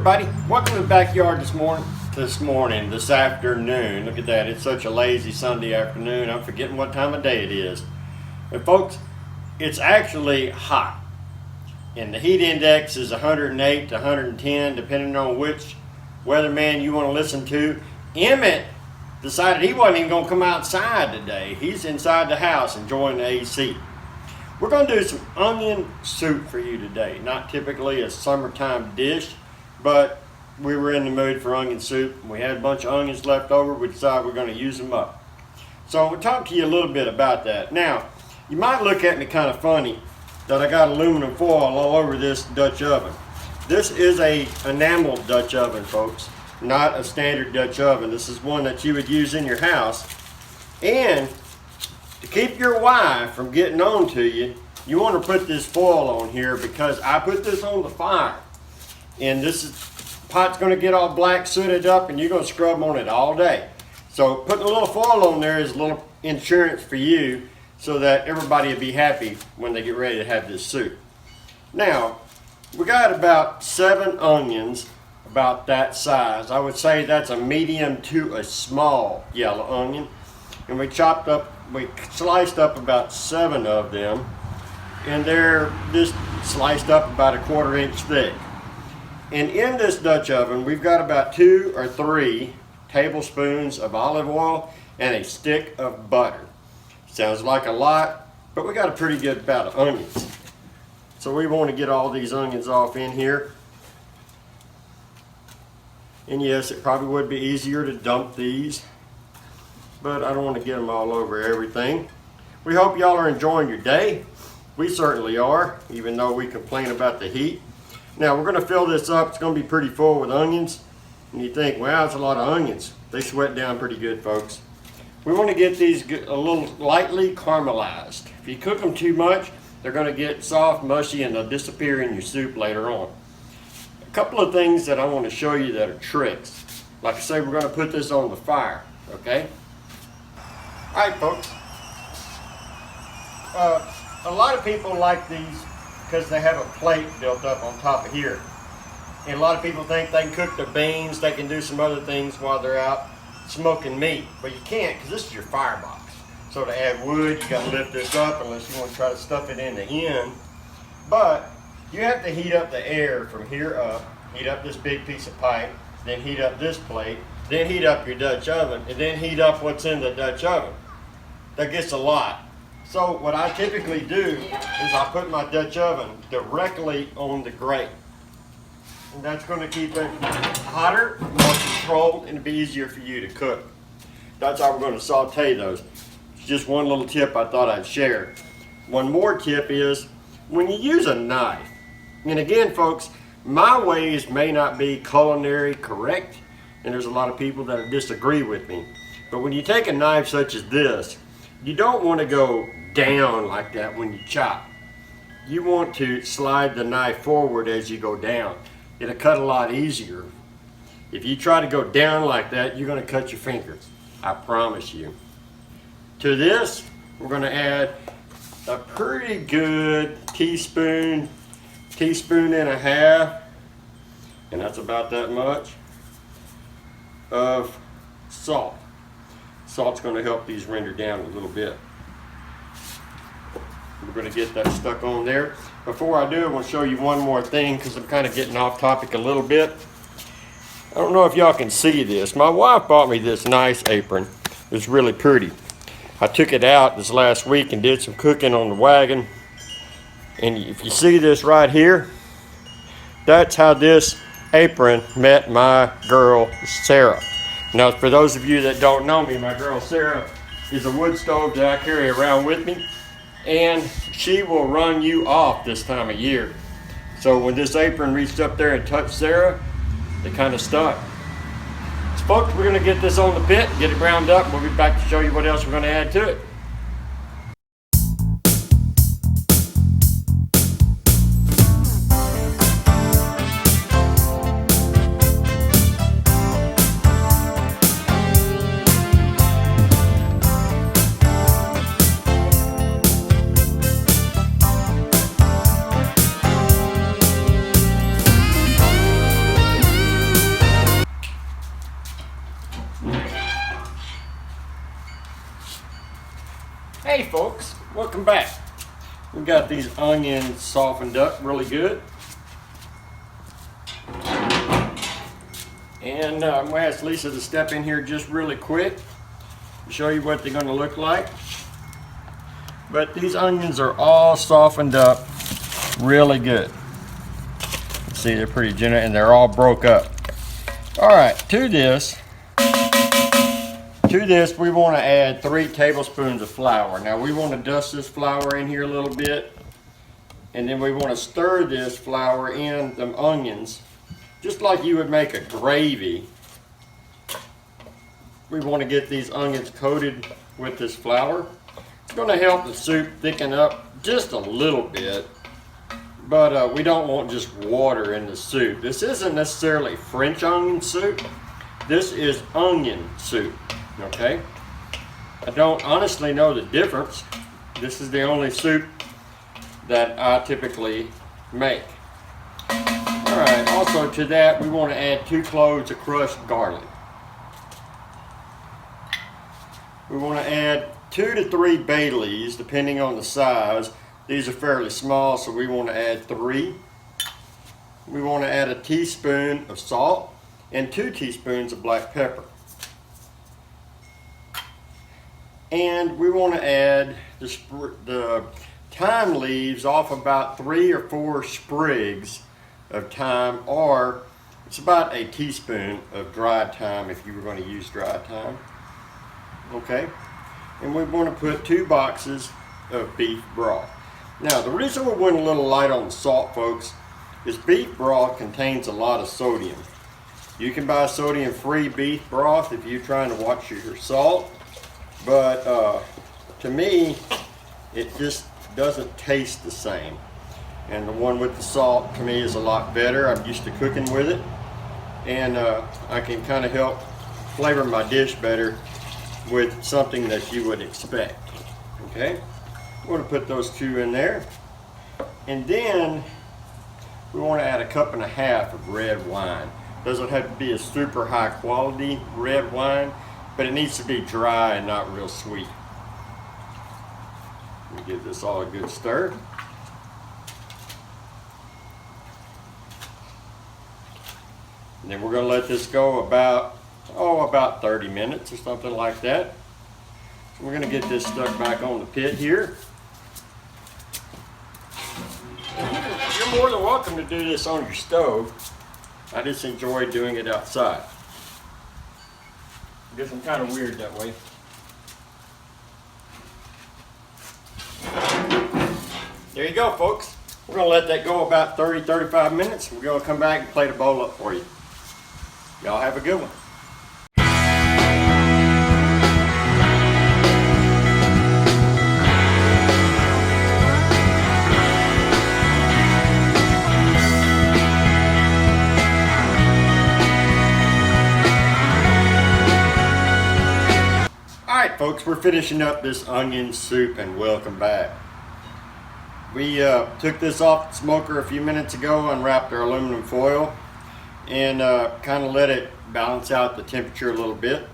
everybody, welcome to the backyard this afternoon. Look at that, it's such a lazy Sunday afternoon. I'm forgetting what time of day it is. And folks, it's actually hot. And the heat index is 108 to 110, depending on which weatherman you want to listen to. Emmett decided he wasn't even going to come outside today. He's inside the house enjoying the AC. We're going to do some onion soup for you today. Not typically a summertime dish, but we were in the mood for onion soup. We had a bunch of onions left over. We decided we're going to use them up. So we'll talk to you a little bit about that. Now, you might look at me kind of funny that I got aluminum foil all over this Dutch oven. This is a enameled Dutch oven, folks, not a standard Dutch oven. This is one that you would use in your house. And to keep your wife from getting on to you, you want to put this foil on here because I put this on the fire. And pot's going to get all black sooted up and you're going to scrub on it all day. So putting a little foil on there is a little insurance for you so that everybody will be happy when they get ready to have this soup. Now, we got about 7 onions about that size. I would say that's a medium to a small yellow onion. And we sliced up about 7 of them. And they're just sliced up about a 1/4 inch thick. And in this Dutch oven, we've got about 2 or 3 tablespoons of olive oil and a stick of butter. Sounds like a lot, but we got a pretty good bout of onions. So we want to get all these onions off in here. And yes, it probably would be easier to dump these, but I don't want to get them all over everything. We hope y'all are enjoying your day. We certainly are, even though we complain about the heat. Now we're going to fill this up. It's going to be pretty full with onions. And you think, wow, that's a lot of onions. They sweat down pretty good, folks. We want to get these a little lightly caramelized. If you cook them too much, they're going to get soft, mushy, and they'll disappear in your soup later on. A couple of things that I want to show you that are tricks. Like I say, we're going to put this on the fire, okay? All right, folks. A lot of people like these because they have a plate built up on top of here. And a lot of people think they can cook their beans, they can do some other things while they're out smoking meat. But you can't, because this is your firebox. So to add wood, you got to lift this up unless you want to try to stuff it in the end. But you have to heat up the air from here up, heat up this big piece of pipe, then heat up this plate, then heat up your Dutch oven, and then heat up what's in the Dutch oven. That gets a lot. So what I typically do is I put my Dutch oven directly on the grate. And that's going to keep it hotter, more controlled, and it'll be easier for you to cook. That's how we're going to saute those. It's just one little tip I thought I'd share. One more tip is when you use a knife, and again folks, my ways may not be culinary correct, and there's a lot of people that disagree with me. But when you take a knife such as this, you don't want to go down like that when you chop. You want to slide the knife forward as you go down. It'll cut a lot easier. If you try to go down like that, you're going to cut your fingers. I promise you. To this, we're going to add a pretty good teaspoon and a half, and that's about that much, of salt. Salt's going to help these render down a little bit. We're going to get that stuck on there. Before I do, I want to show you one more thing because I'm kind of getting off topic a little bit. I don't know if y'all can see this. My wife bought me this nice apron. It's really pretty. I took it out this last week and did some cooking on the wagon. And if you see this right here, that's how this apron met my girl, Sarah. Now, for those of you that don't know me, my girl Sarah is a wood stove that I carry around with me, and she will run you off this time of year. So when this apron reached up there and touched Sarah, it kind of stuck. So folks, we're going to get this on the pit, get it ground up, and we'll be back to show you what else we're going to add to it. Hey folks, welcome back. We got these onions softened up really good. And I'm gonna ask Lisa to step in here just really quick to show you what they're gonna look like. But these onions are all softened up really good. See, they're pretty generous and they're all broke up. All right, to this we want to add 3 tablespoons of flour. Now we want to dust this flour in here a little bit, and then we want to stir this flour in the onions just like you would make a gravy. We want to get these onions coated with this flour. It's going to help the soup thicken up just a little bit, but we don't want just water in the soup. This isn't necessarily French onion soup. This is onion soup. Okay, I don't honestly know the difference. This is the only soup that I typically make. All right, also to that we want to add 2 cloves of crushed garlic. We want to add 2 to 3 bay leaves depending on the size. These are fairly small, so we want to add 3. We want to add a teaspoon of salt and 2 teaspoons of black pepper. And we want to add the thyme leaves off about 3 or 4 sprigs of thyme, or it's about a teaspoon of dried thyme if you were going to use dried thyme. Okay, and we want to put 2 boxes of beef broth. Now the reason we're going a little light on the salt, folks, is beef broth contains a lot of sodium. You can buy sodium-free beef broth if you're trying to watch your salt. But to me, it just doesn't taste the same. And the one with the salt, to me, is a lot better. I'm used to cooking with it. And I can kind of help flavor my dish better with something that you would expect. Okay? I'm going to put those 2 in there. And then we want to add 1.5 cups of red wine. Doesn't have to be a super high quality red wine, but it needs to be dry and not real sweet. Let me give this all a good stir. And then we're going to let this go about 30 minutes or something like that. So we're going to get this stuck back on the pit here. You're more than welcome to do this on your stove. I just enjoy doing it outside. I guess I'm kind of weird that way. There you go, folks. We're going to let that go about 30-35 minutes. We're going to come back and plate a bowl up for you. Y'all have a good one. Alright folks, we're finishing up this onion soup and welcome back. We took this off the smoker a few minutes ago, unwrapped our aluminum foil, and kind of let it balance out the temperature a little bit.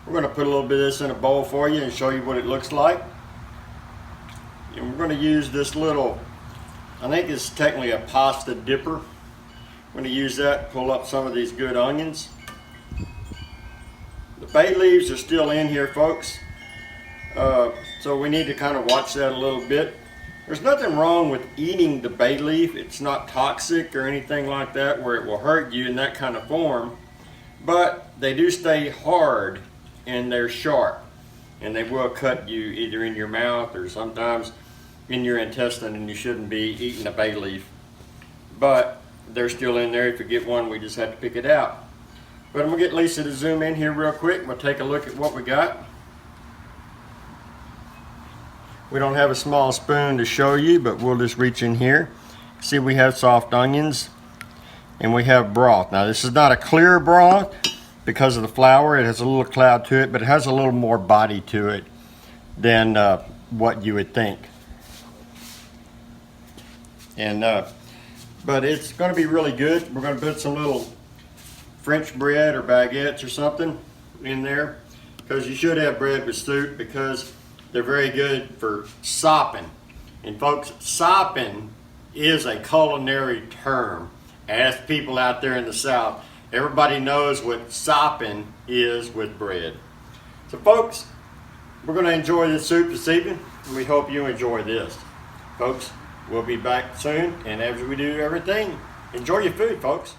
We're going to put a little bit of this in a bowl for you and show you what it looks like. And we're going to use this little, I think it's technically a pasta dipper. I'm going to use that to pull up some of these good onions. The bay leaves are still in here, folks, so we need to kind of watch that a little bit. There's nothing wrong with eating the bay leaf. It's not toxic or anything like that where it will hurt you in that kind of form, but they do stay hard and they're sharp, and they will cut you either in your mouth or sometimes in your intestine, and you shouldn't be eating a bay leaf. But they're still in there. If you get one, we just have to pick it out. But I'm going to get Lisa to zoom in here real quick. We'll take a look at what we got. We don't have a small spoon to show you, but we'll just reach in here. See, we have soft onions and we have broth. Now this is not a clear broth because of the flour. It has a little cloud to it, but it has a little more body to it than what you would think. And but it's going to be really good. We're going to put some little French bread or baguettes or something in there, because you should have bread with soup, because They're very good for sopping. And folks, sopping is a culinary term. Ask people out there in the South. Everybody knows what sopping is with bread. So folks, we're going to enjoy this soup this evening, and we hope you enjoy this. Folks, we'll be back soon, and as we do everything, enjoy your food, folks.